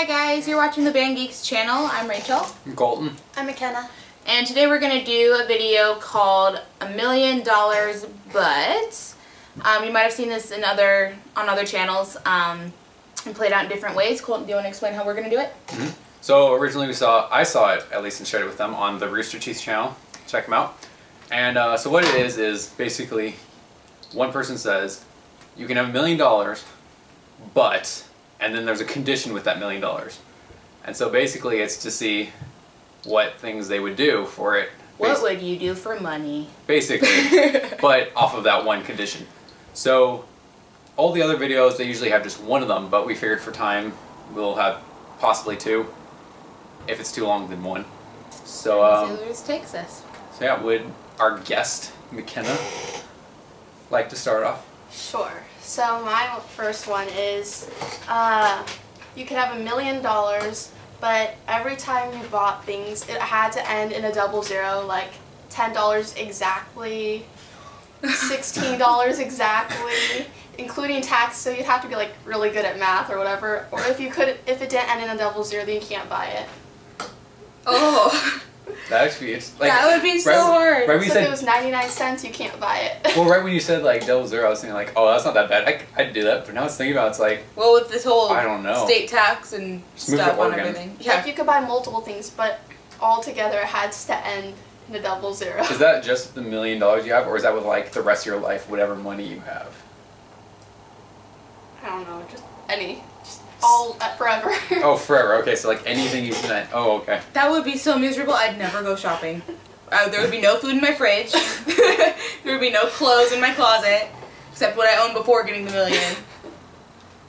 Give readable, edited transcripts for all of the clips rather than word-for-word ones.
Hi guys, you're watching the Geeks channel. I'm Rachel. I'm Colton. I'm McKenna. And today we're going to do a video called $1 Million But. You might have seen this on other channels and played out in different ways. Colton, do you want to explain how we're going to do it? Mm-hmm. So originally I saw it at least and shared it with them on the Rooster Teeth channel. Check them out. And so what it is basically one person says, you can have $1 million, but, and then there's a condition with that $1 million. And so basically it's to see what things they would do for it. What would you do for money? Basically, but off of that one condition. So all the other videos, they usually have just one of them, but we figured for time we'll have possibly two. If it's too long, then one. So, see where this takes us. So yeah, would our guest, McKenna, like to start off? Sure. So my first one is, you could have $1 million, but every time you bought things, it had to end in a double zero, like $10 exactly, $16 exactly, including tax. So you'd have to be like really good at math or whatever. Or if it didn't end in a double zero, then you can't buy it. Oh. That actually, it's like, that would be so hard. Right when you So said, if it was 99 cents, you can't buy it. well, right when you said like double zero, I was thinking like, oh, that's not that bad. I'd do that. But now I was thinking about it's like, well, with this whole I don't know. state tax and Just move stuff to on Oregon. everything. Yeah. Like you could buy multiple things, but all together it had to end in a double zero. Is that just the $1 million you have, or is that with like the rest of your life, whatever money you have? I don't know, just any. Just all forever. Oh, forever. Okay, so like anything you spend. Oh, okay. That would be so miserable. I'd never go shopping. There would be no food in my fridge. There would be no clothes in my closet, except what I owned before getting the $1 million.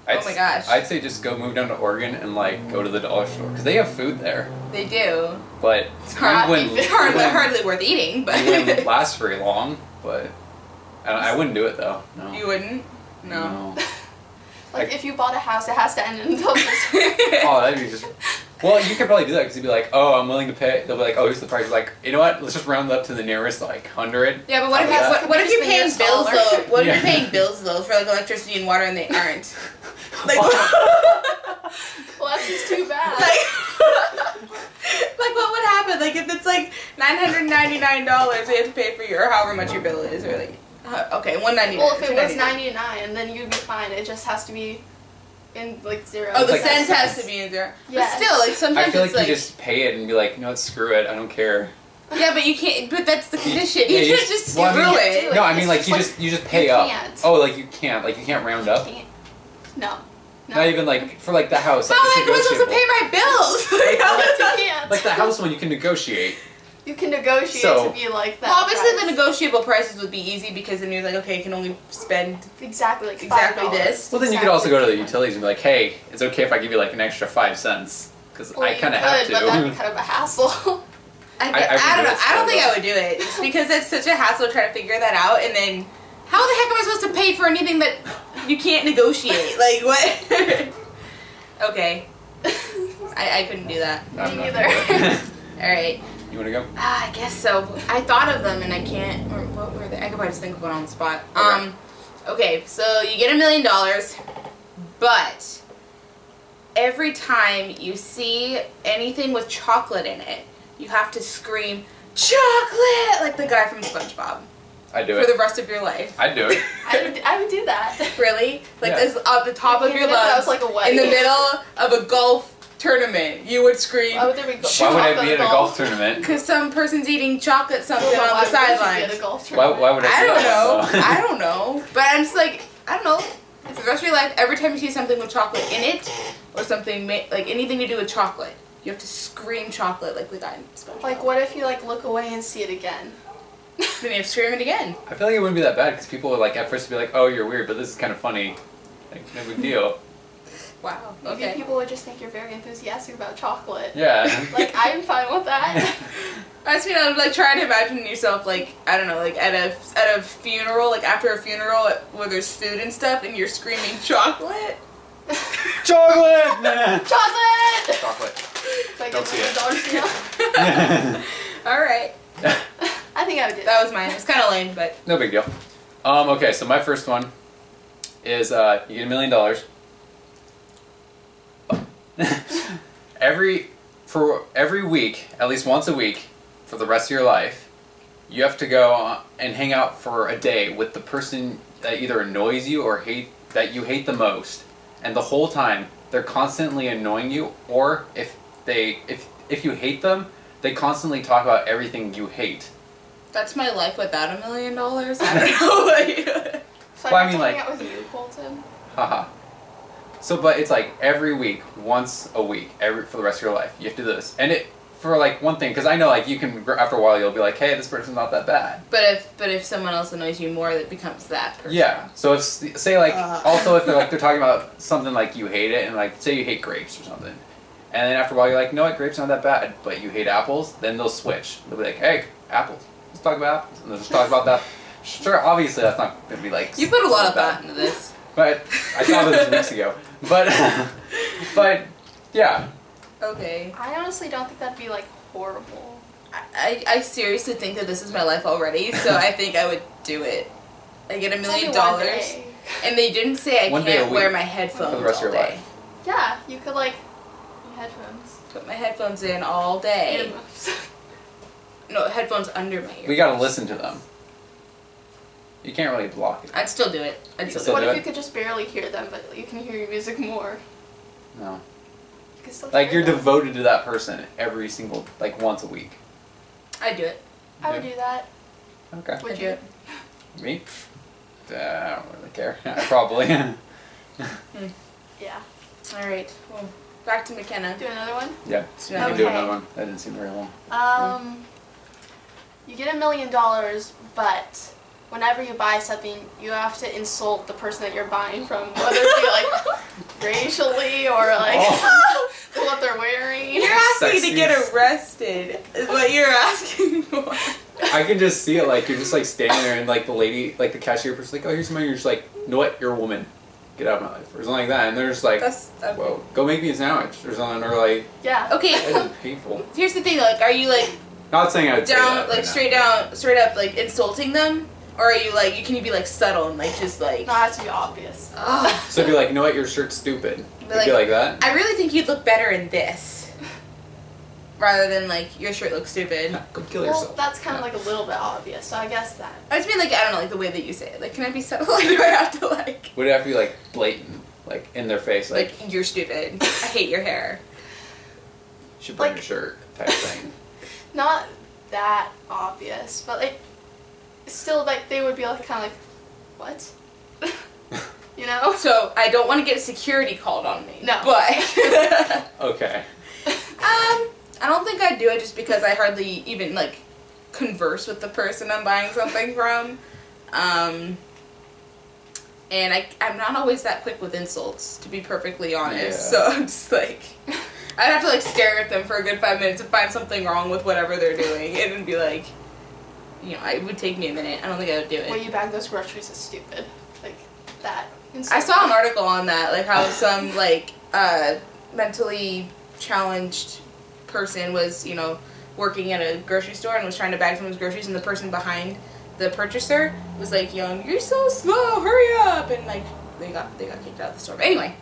Oh my gosh. I'd say just go move down to Oregon and like go to the dollar store because they have food there. They do. But it's hardly worth eating. But it wouldn't last very long. But I wouldn't do it though. No. You wouldn't? No. Like if you bought a house, it has to end in double zero. Oh, that'd be just. Well, you could probably do that because you'd be like, oh, I'm willing to pay. They'll be like, oh, here's the price. You're like, you know what? Let's just round it up to the nearest like 100. Yeah, but what if you're paying bills though? What if you're paying bills though for like electricity and water and they aren't? Like, well, that's just too bad. Like what would happen? Like if it's like $999 you have to pay for your however much your bill is, or like okay, $199. Well, if it was $99, then you'd be fine. It just has to be in like zero. Oh, the like cents has to be in zero. Yes. But still, like sometimes I feel it's like you just pay it and be like, no, screw it. I don't care. Yeah, but you can't. But that's the condition. You yeah, can't just screw well, it. No, I mean like you just pay up. Can't. Oh, like you can't round up. Can't. No. Not even like for like the house. How like, am I supposed to pay my bills? You can't. Like the house one, you can negotiate. You can negotiate to be like that. Well, obviously price. the negotiable prices would be easy because then you're like, okay, you can only spend exactly like exactly $5. this. Well, then you could also go to the utilities and be like, hey, it's okay if I give you like an extra 5 cents because I kind of have to. But that'd be kind of a hassle. I don't know. I don't think I would do it just because it's such a hassle trying to figure that out, and then how the heck am I supposed to pay for anything that you can't negotiate? Like what? Okay, I couldn't do that. Me neither. All right. You want to go? I guess so. I thought of them and I can't. Or what were they? I could probably just think of one on the spot. Okay, so you get $1 million, but every time you see anything with chocolate in it, you have to scream chocolate like the guy from SpongeBob. I'd do it for the rest of your life. I'd do it. I would do that. Really? Like this at the top of your lungs, like in the middle of a golf tournament, you would scream. Why would there be Why would I be at a golf tournament? Because some person's eating chocolate something on the sidelines. Why would I don't know. I don't know. But I'm just like, I don't know. For the rest of your life, every time you see something with chocolate in it, or something like anything to do with chocolate, you have to scream chocolate like the guy in SpongeBob. Like what if you like look away and see it again? Then you have to scream it again. I feel like it wouldn't be that bad because people would like at first be like, oh, you're weird, but this is kind of funny. Like, no big deal. Wow. Maybe Okay. people would just think you're very enthusiastic about chocolate. Yeah. Like I'm fine with that. I just mean, I would like try to imagine yourself like, I don't know, like at a funeral, like after a funeral where there's food and stuff, and you're screaming chocolate. Chocolate! Nah. Chocolate! Chocolate. Like Don't see it. All right. I think I would do that. Was mine. It's kind of lame, but no big deal. Okay, so my first one is you get $1 million. For every week, at least once a week, for the rest of your life, you have to go and hang out for a day with the person that either annoys you or that you hate the most, and the whole time they're constantly annoying you, or if you hate them, they constantly talk about everything you hate. That's my life without $1 million. I don't know. Like, So Well, I I'm mean, hang like- out with you, Colton. Haha. So, but it's like every week, once a week, for the rest of your life, you have to do this, and for like one thing, because I know like you can after a while you'll be like, hey, this person's not that bad. but if someone else annoys you more, that becomes that person. Yeah. So if say like also if they're talking about something like you hate it, and like say you hate grapes or something, and then after a while you're like, no, what, grapes not that bad, but you hate apples, then they'll switch. They'll be like, hey, apples. Let's talk about apples, and they'll just talk about that. Sure, obviously that's not gonna be like. You put a lot of bad. thought into this. But I thought of this weeks ago. But yeah. Okay. I honestly don't think that'd be like horrible. I seriously think that this is my life already, so I think I would do it. I get $1 It's million, only one day. and they didn't say I One day a can't wear week my headphones for the rest all of your day. life. Yeah, you could like headphones. Put my headphones in all day. Earmuffs. No, headphones under my ears. We gotta listen to them. You can't really block it. I'd still do it. I'd still do What do if it? you could just barely hear them, but you can hear your music more? No. You could still Like hear you're them. devoted to that person every single once a week. it. I'd do it. I would do that. Okay. Would I'd you? do it. Me? I don't really care. Probably. Yeah. All right. Well, back to McKenna. Do another one. Yeah. So You now can do Okay. another one. That didn't seem very long. You get $1 million, but whenever you buy something, you have to insult the person that you're buying from, whether it be like racially or like what they're wearing. You're asking to get Sexist. arrested. Is what you're asking for. I can just see it, like you're just like standing there and like the lady, like the cashier person's like, oh, here's some money. You're just like, you know what? You're a woman. Get out of my life. Or something like that. And they're just like, That's okay. whoa, go make me a sandwich or something. Or like, Yeah. Okay. that is painful. Here's the thing. Like, are you like Not saying I would say down, that like right straight up, like insulting them, or are you like can you be like subtle and like just like? No, it has to be obvious. Ugh. now. So it'd be like, you know what? Your shirt's stupid. It'd like- be like that. I really think you'd look better in this, rather than like your shirt looks stupid. Go kill Well, yourself. that's kind of like a little bit obvious, so I guess that. I just mean like I don't know, like the way that you say it. Like, can I be subtle? Like, do I have to like Would it have to be like blatant, like in their face, like, you're stupid? I hate your hair. you should burn like- your shirt type thing? Not that obvious, but like, still like they would be like kind of like, what? You know? So I don't want to get security called on me. No. But Okay. I don't think I'd do it just because I hardly even like converse with the person I'm buying something from. And I'm not always that quick with insults, to be perfectly honest. Yeah. So I'm just like, I'd have to like stare at them for a good 5 minutes and find something wrong with whatever they're doing, and it'd be like, you know, it would take me a minute. I don't think I would do it. Well, you bag those groceries is stupid. Like that. I saw an article on that, like how some like mentally challenged person was, you know, working at a grocery store and was trying to bag someone's groceries, and the person behind the purchaser was like, "Yo, you're so slow, hurry up!" And like they got kicked out of the store. But anyway,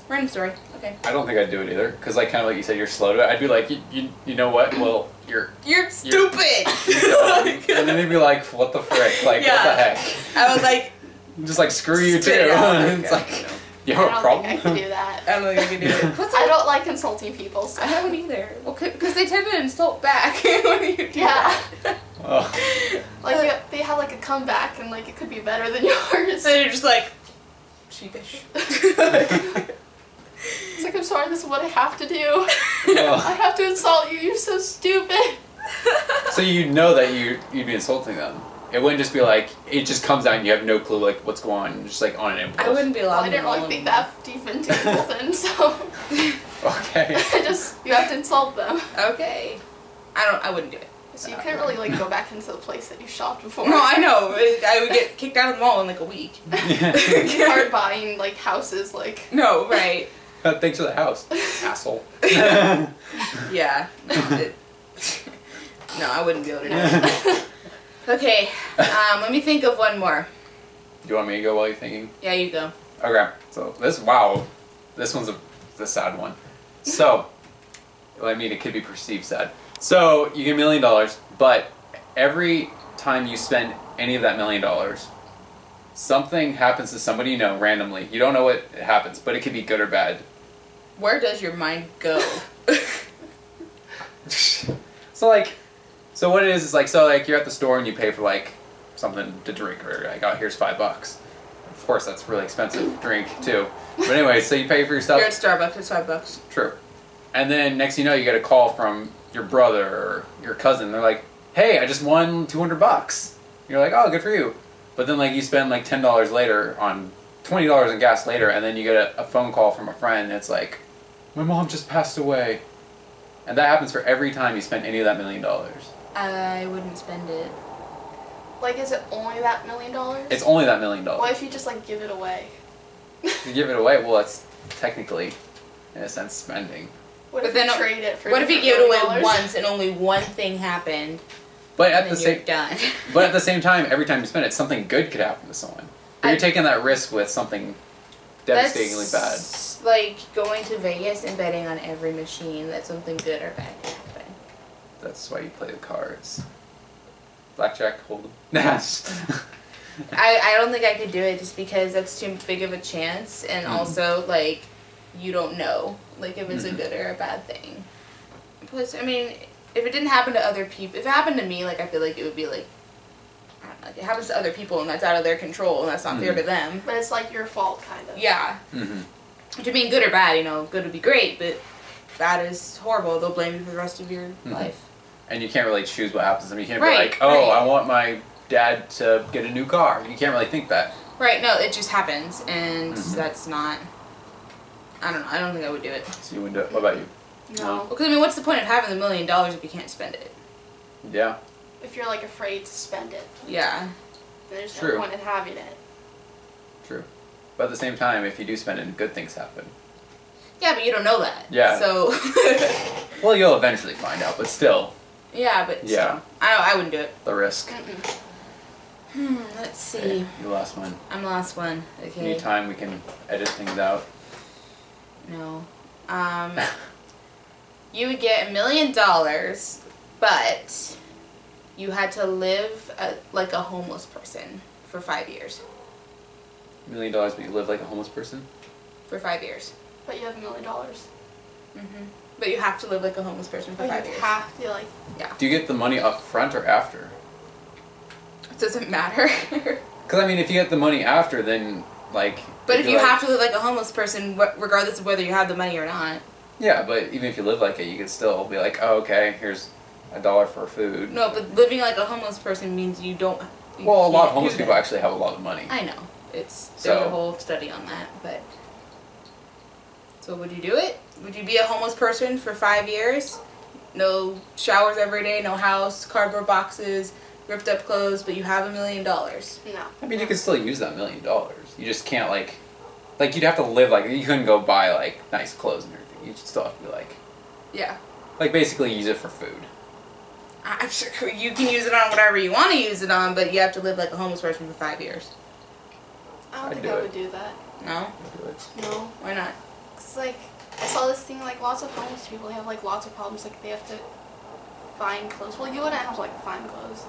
random story. Okay. I don't think I'd do it either, because like kind of like you said, you're slow to it. I'd be like, you know what? Well, you're Stupid. dumb. And then they'd be like, what the frick? Like, Yeah. what the heck? I was like, Just like screw you too. Spit it out. It's like, you I have a don't problem? think I could do that. I don't think I could do it. What's I don't like insulting people. So. I don't either. Well, because they tend to insult back when you do Yeah. that. Oh. Like they have like a comeback and like it could be better than yours. So you're just like sheepish. It's like, I'm sorry, this is what I have to do. I Oh. have to insult you. You're so stupid. So you know that you'd be insulting them. It wouldn't just be like, it just comes out and you have no clue like what's going on, just like on an impulse. I wouldn't be allowed Well, I didn't really think that deep into Colton, so Okay. you have to insult them. Okay. I wouldn't do it. So you couldn't really like go back into the place that you shopped before. No, I know. I would get kicked out of the mall in like a week. It's hard buying like houses like. No, right. Thanks for the house, asshole. Yeah. No, I wouldn't be able to do it. Okay. Let me think of one more. Do you want me to go while you're thinking? Yeah, you go. Okay. So this one's the sad one. So, well, I mean, it could be perceived sad. So, you get $1 million, but every time you spend any of that $1 million, something happens to somebody you know randomly. You don't know what happens, but it could be good or bad. Where does your mind go? So what it is like, so like you're at the store and you pay for like something to drink, or like, oh, here's $5. Of course, that's really expensive drink too. But anyway, so you pay for your stuff. You're at Starbucks, it's $5. True. And then next thing you know, you get a call from your brother or your cousin. They're like, hey, I just won $200. You're like, oh, good for you. But then like you spend like $10 later on $20 in gas later, and then you get a phone call from a friend. And it's like, my mom just passed away. And that happens for every time you spend any of that $1 million. I wouldn't spend it. Like, is it only that $1 million? It's only that $1 million. What if you just like give it away? You give it away, well, that's technically, in a sense, spending. What But if then you trade it for? What if you $1 give it million? away once and only one thing happened? But at And the then you're same, done. but at the same time, every time you spend it, something good could happen to someone. But you're taking that risk with something devastatingly bad. That's like going to Vegas and betting on every machine that something good or bad can happen. That's why you play the cards. Blackjack, hold 'em. I don't think I could do it just because that's too big of a chance, and also like you don't know like if it's a good or a bad thing. Plus, I mean, if it didn't happen to other people, if it happened to me, like I feel like it would be like, I don't know, like, it happens to other people and that's out of their control and that's not fair to them. But it's like your fault, kind of. Yeah. Which I mean, good or bad, you know, good would be great, but bad is horrible. They'll blame you for the rest of your life. And you can't really choose what happens. I mean, you can't Right, be like, oh, right. I want my dad to get a new car. You can't really think that. Right, no, it just happens, and that's not, I don't know, I don't think I would do it. So you wouldn't do it. What about you? No. Because, I mean, what's the point of having $1 million if you can't spend it? Yeah. If you're like afraid to spend it, Yeah. then there's True. no point in having it. True. But at the same time, if you do spend it, good things happen. Yeah, but you don't know that. Yeah. So. Well, you'll eventually find out, but still, Yeah, but Yeah. still. I wouldn't do it. the risk. Let's see. Okay, you last one. I'm the last one. Okay. Anytime we can edit things out. No. You would get $1 million, but you had to live like a homeless person for 5 years. $1 million, but you live like a homeless person? For 5 years. But you have $1 million. But you have to live like a homeless person for But 5 you years. have to like. Do you get the money up front or after? It doesn't matter. Because, I mean, if you get the money after, then, like... But if you have to live like a homeless person, regardless of whether you have the money or not. Yeah, but even if you live like it, you could still be like, oh, okay, here's $1 for food. No, but living like a homeless person means you don't... Well, a lot of can't homeless do people that. actually have a lot of money. I know. There's So- a whole study on that, but... So would you do it? Would you be a homeless person for 5 years? No showers every day, no house, cardboard boxes, ripped up clothes, but you have $1 million. No. I mean, you could still use that $1 million. You just can't, like, you'd have to live, like, you couldn't go buy, like, nice clothes and everything. You'd still have to be, like, Yeah. basically use it for food. I'm sure you can use it on whatever you want to use it on, but you have to live like a homeless person for 5 years. I don't I'd think do I it. would do that. No? Do it. No. Why not? It's like, I saw this thing, like, lots of homeless people, they have, like, lots of problems. Like, they have to find clothes. Well, you wouldn't have to, like, find clothes,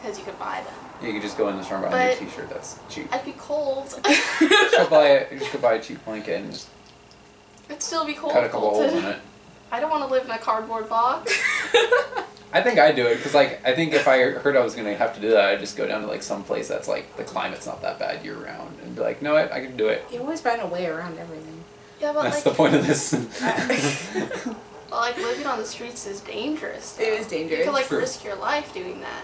because you could buy them. You could just go in the store and buy a But- new t-shirt that's cheap. I'd be cold. You just go buy a cheap blanket and just It'd still be cold, cut a couple holes in Colton. it. I don't want to live in a cardboard box. I think I'd do it, because, like, I think if I heard I was going to have to do that, I'd just go down to, like, some place that's, like, the climate's not that bad year-round, and be like, no, I can do it. You always find a way around everything. Yeah, but, That's like, the point of this. well, like, living on the streets is dangerous. It is You dangerous. could, like, True. risk your life doing that.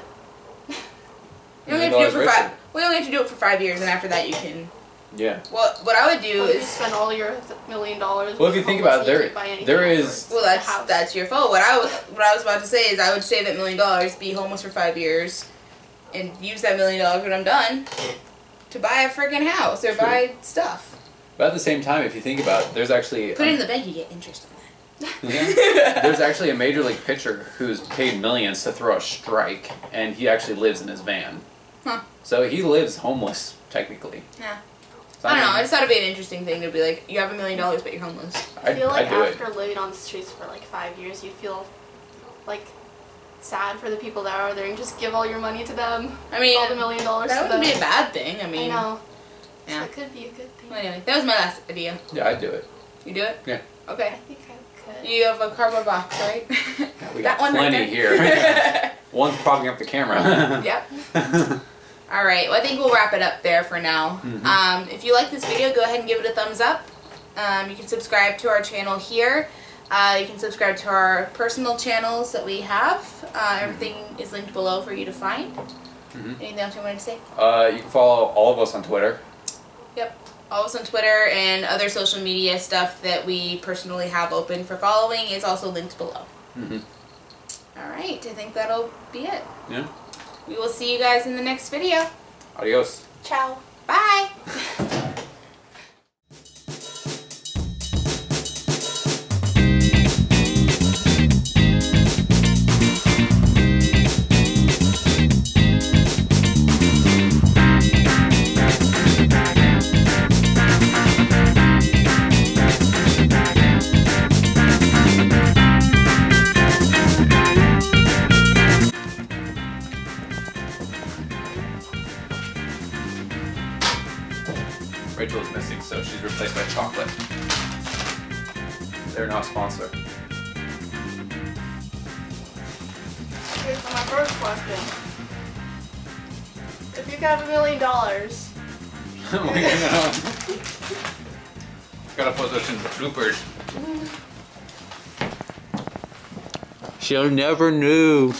You only have to do it for we only have to do it for 5 years, and after that you can... Yeah. Well, what I would do What if you is... spend all your $1 million? Well, if you think about it, there is- Well, that's your fault. What I was about to say is I would save that $1 million, be homeless for 5 years, and use that $1 million when I'm done to buy a freaking house or True. buy stuff. But at the same time, if you think about it, there's actually... Put it in the bank, you get interest on that. Yeah. There's actually a major league pitcher who's paid millions to throw a strike, and he actually lives in his van. Huh. So he lives homeless, technically. Yeah. So I don't know. I just thought it'd be an interesting thing to be like, you have $1 million, but you're homeless. I feel like after living on the streets for like 5 years, you feel like sad for the people that are there and just give all your money to them. I mean, all the $1 million to that wouldn't them. be a bad thing. I mean, I know. Yeah. So it could be a good thing. Well, anyway, that was my last idea. Yeah, I'd do it. You do it? Yeah. Okay. I think I could. You have a cardboard box, right? Yeah, we got one plenty right here. One's propping up the camera. Yep. Alright, well I think we'll wrap it up there for now. If you like this video, go ahead and give it a thumbs up. You can subscribe to our channel here. You can subscribe to our personal channels that we have. Everything is linked below for you to find. Anything else you wanted to say? You can follow all of us on Twitter. Yep. All of us on Twitter and other social media stuff that we personally have open for following is also linked below. Alright, I think that'll be it. Yeah. We will see you guys in the next video. Adios. Ciao. Bye! Rachel is missing, so she's replaced by chocolate. They're not a sponsor. Okay, so my first question. If you got $1 million, Gotta put this in the bloopers. She'll never know.